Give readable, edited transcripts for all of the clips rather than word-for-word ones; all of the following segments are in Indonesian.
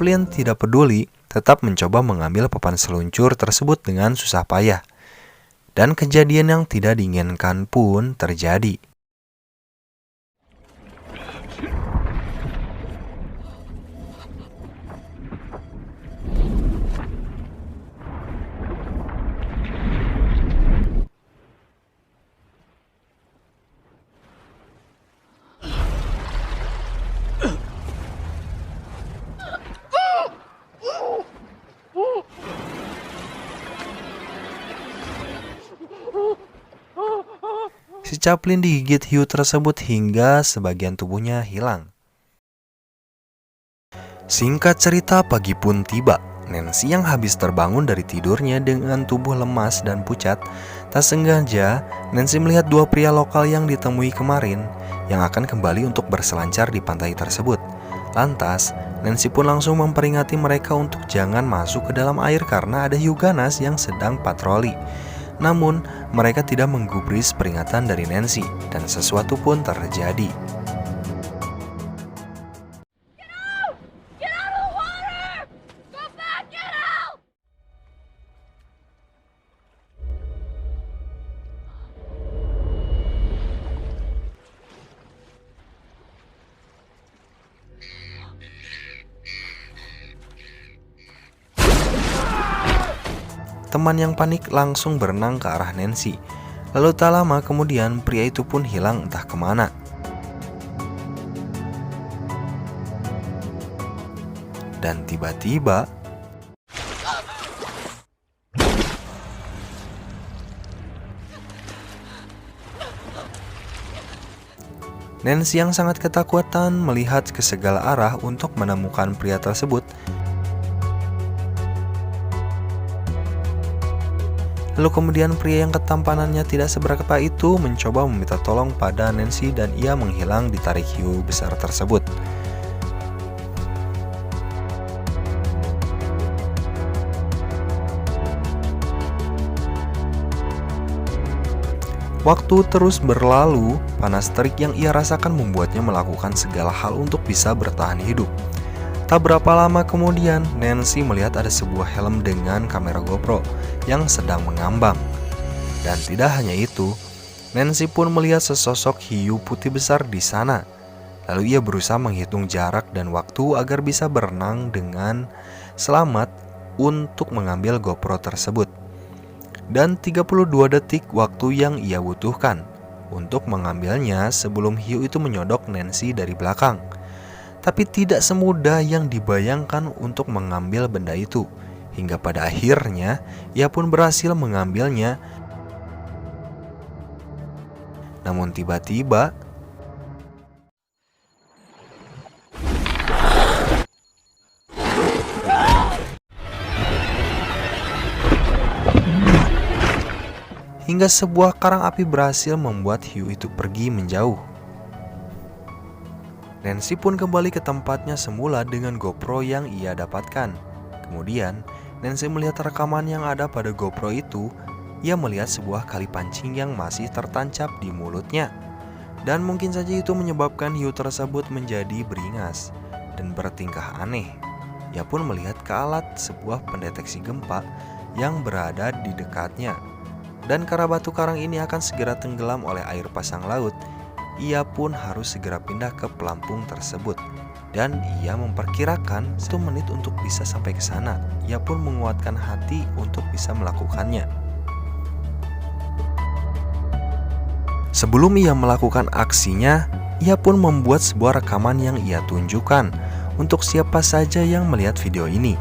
Chaplin tidak peduli, tetap mencoba mengambil papan seluncur tersebut dengan susah payah. Dan kejadian yang tidak diinginkan pun terjadi. Si Chaplin digigit hiu tersebut hingga sebagian tubuhnya hilang. Singkat cerita, pagi pun tiba. Nancy yang habis terbangun dari tidurnya dengan tubuh lemas dan pucat, tak sengaja Nancy melihat dua pria lokal yang ditemui kemarin yang akan kembali untuk berselancar di pantai tersebut. Lantas, Nancy pun langsung memperingati mereka untuk jangan masuk ke dalam air karena ada hiu ganas yang sedang patroli. Namun, mereka tidak menggubris peringatan dari Nancy dan sesuatu pun terjadi. Teman yang panik langsung berenang ke arah Nancy. Lalu tak lama kemudian pria itu pun hilang entah kemana. Dan tiba-tiba Nancy yang sangat ketakutan melihat ke segala arah untuk menemukan pria tersebut. Lalu kemudian pria yang ketampanannya tidak seberapa itu mencoba meminta tolong pada Nancy dan ia menghilang di tarik hiu besar tersebut. Waktu terus berlalu, panas terik yang ia rasakan membuatnya melakukan segala hal untuk bisa bertahan hidup. Tak berapa lama kemudian, Nancy melihat ada sebuah helm dengan kamera GoPro yang sedang mengambang. Dan tidak hanya itu, Nancy pun melihat sesosok hiu putih besar di sana. Lalu ia berusaha menghitung jarak dan waktu agar bisa berenang dengan selamat untuk mengambil GoPro tersebut. Dan 32 detik waktu yang ia butuhkan untuk mengambilnya sebelum hiu itu menyodok Nancy dari belakang. Tapi tidak semudah yang dibayangkan untuk mengambil benda itu. Hingga pada akhirnya ia pun berhasil mengambilnya. Namun tiba-tiba hingga sebuah karang api berhasil membuat hiu itu pergi menjauh. Nancy pun kembali ke tempatnya semula dengan GoPro yang ia dapatkan. Kemudian, Nancy melihat rekaman yang ada pada GoPro itu. Ia melihat sebuah kali pancing yang masih tertancap di mulutnya. Dan mungkin saja itu menyebabkan hiu tersebut menjadi beringas dan bertingkah aneh. Ia pun melihat ke alat sebuah pendeteksi gempa yang berada di dekatnya. Dan karena batu karang ini akan segera tenggelam oleh air pasang laut, ia pun harus segera pindah ke pelampung tersebut. Dan ia memperkirakan 1 menit untuk bisa sampai ke sana. Ia pun menguatkan hati untuk bisa melakukannya. Sebelum ia melakukan aksinya, ia pun membuat sebuah rekaman yang ia tunjukkan untuk siapa saja yang melihat video ini.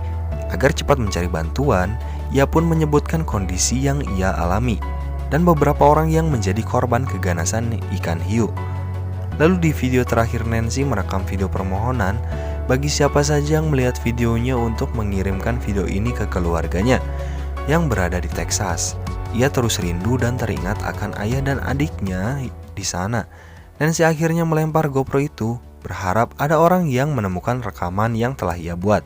Agar cepat mencari bantuan, ia pun menyebutkan kondisi yang ia alami dan beberapa orang yang menjadi korban keganasan ikan hiu. Lalu di video terakhir Nancy merekam video permohonan bagi siapa saja yang melihat videonya untuk mengirimkan video ini ke keluarganya yang berada di Texas. Ia terus rindu dan teringat akan ayah dan adiknya di sana. Nancy akhirnya melempar GoPro itu, berharap ada orang yang menemukan rekaman yang telah ia buat.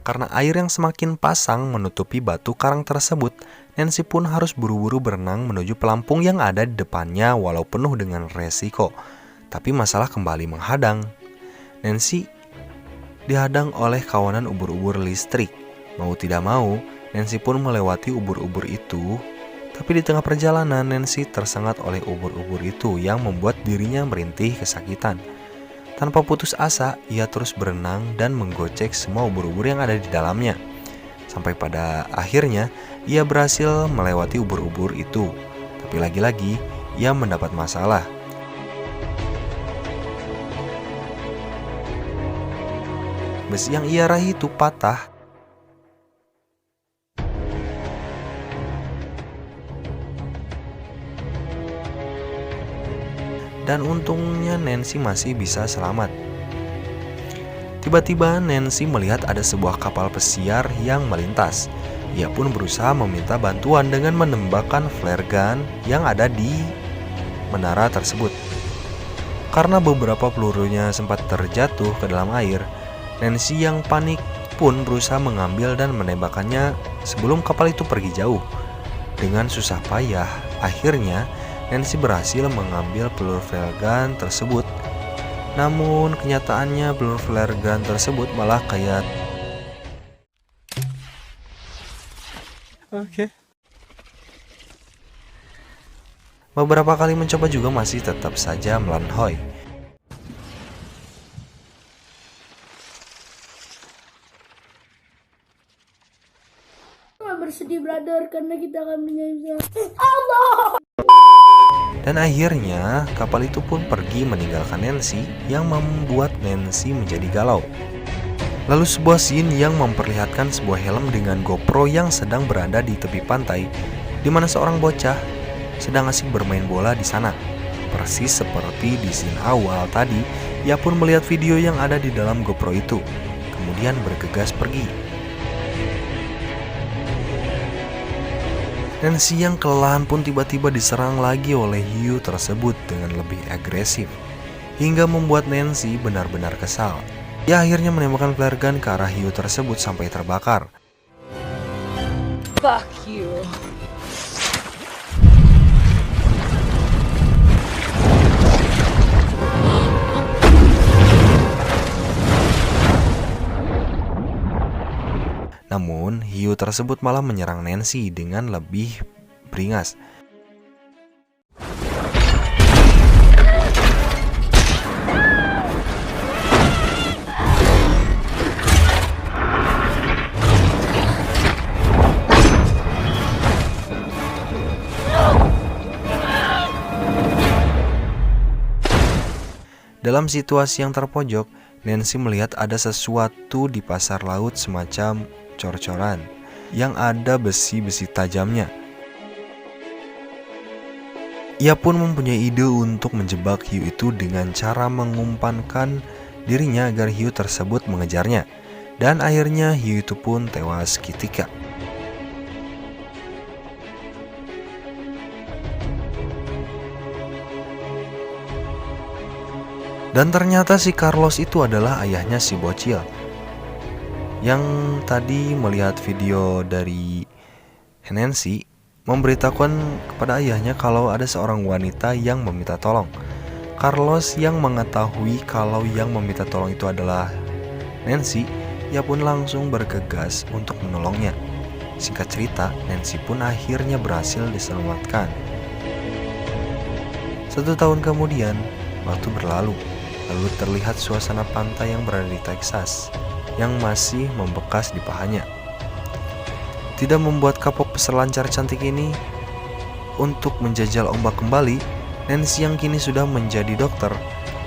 Karena air yang semakin pasang menutupi batu karang tersebut, Nancy pun harus buru-buru berenang menuju pelampung yang ada di depannya walau penuh dengan resiko. Tapi masalah kembali menghadang. Nancy dihadang oleh kawanan ubur-ubur listrik. Mau tidak mau, Nancy pun melewati ubur-ubur itu. Tapi di tengah perjalanan, Nancy tersengat oleh ubur-ubur itu yang membuat dirinya merintih kesakitan. Tanpa putus asa, ia terus berenang dan menggocek semua ubur-ubur yang ada di dalamnya. Sampai pada akhirnya, ia berhasil melewati ubur-ubur itu. Tapi lagi-lagi, ia mendapat masalah. Besi yang ia raih itu patah. Dan untungnya Nancy masih bisa selamat. Tiba-tiba Nancy melihat ada sebuah kapal pesiar yang melintas. Ia pun berusaha meminta bantuan dengan menembakkan flare gun yang ada di menara tersebut. Karena beberapa pelurunya sempat terjatuh ke dalam air, Nancy yang panik pun berusaha mengambil dan menembakkannya sebelum kapal itu pergi jauh. Dengan susah payah, akhirnya Nancy berhasil mengambil peluru flare gun tersebut. Namun kenyataannya peluru flare gun tersebut malah kayak beberapa kali mencoba juga masih tetap saja melanhoi. Bersedih brother karena kita akan menyesal. Allah. Dan akhirnya kapal itu pun pergi meninggalkan Nancy yang membuat Nancy menjadi galau. Lalu sebuah scene yang memperlihatkan sebuah helm dengan GoPro yang sedang berada di tepi pantai, di mana seorang bocah sedang asik bermain bola di sana. Persis seperti di scene awal tadi, ia pun melihat video yang ada di dalam GoPro itu, kemudian bergegas pergi. Nancy yang kelelahan pun tiba-tiba diserang lagi oleh hiu tersebut dengan lebih agresif, hingga membuat Nancy benar-benar kesal. Ia akhirnya menembakkan flare gun ke arah hiu tersebut sampai terbakar. Fuck you. Namun, hiu tersebut malah menyerang Nancy dengan lebih beringas. Dalam situasi yang terpojok, Nancy melihat ada sesuatu di pasar laut semacam cor-coran yang ada besi-besi tajamnya. Ia pun mempunyai ide untuk menjebak hiu itu dengan cara mengumpankan dirinya agar hiu tersebut mengejarnya. Dan akhirnya hiu itu pun tewas seketika. Dan ternyata si Carlos itu adalah ayahnya si bocil yang tadi melihat video dari Nancy memberitahukan kepada ayahnya kalau ada seorang wanita yang meminta tolong. Carlos yang mengetahui kalau yang meminta tolong itu adalah Nancy, ia pun langsung bergegas untuk menolongnya. Singkat cerita, Nancy pun akhirnya berhasil diselamatkan. 1 tahun kemudian, waktu berlalu. Lalu terlihat suasana pantai yang berada di Texas yang masih membekas di pahanya. Tidak membuat kapok peselancar cantik ini untuk menjajal ombak kembali, Nancy yang kini sudah menjadi dokter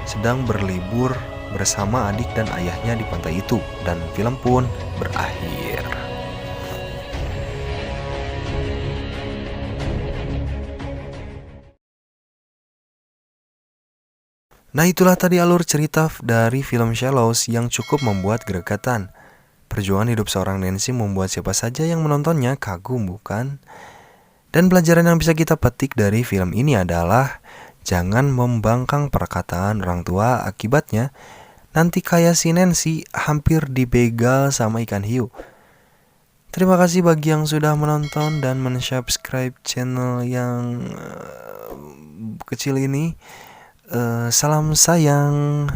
sedang berlibur bersama adik dan ayahnya di pantai itu, dan film pun berakhir. Nah, itulah tadi alur cerita dari film Shallows yang cukup membuat gregetan. Perjuangan hidup seorang Nancy membuat siapa saja yang menontonnya kagum, bukan? Dan pelajaran yang bisa kita petik dari film ini adalah jangan membangkang perkataan orang tua, akibatnya nanti kayak si Nancy hampir dibegal sama ikan hiu. Terima kasih bagi yang sudah menonton dan mensubscribe channel yang kecil ini. Salam sayang.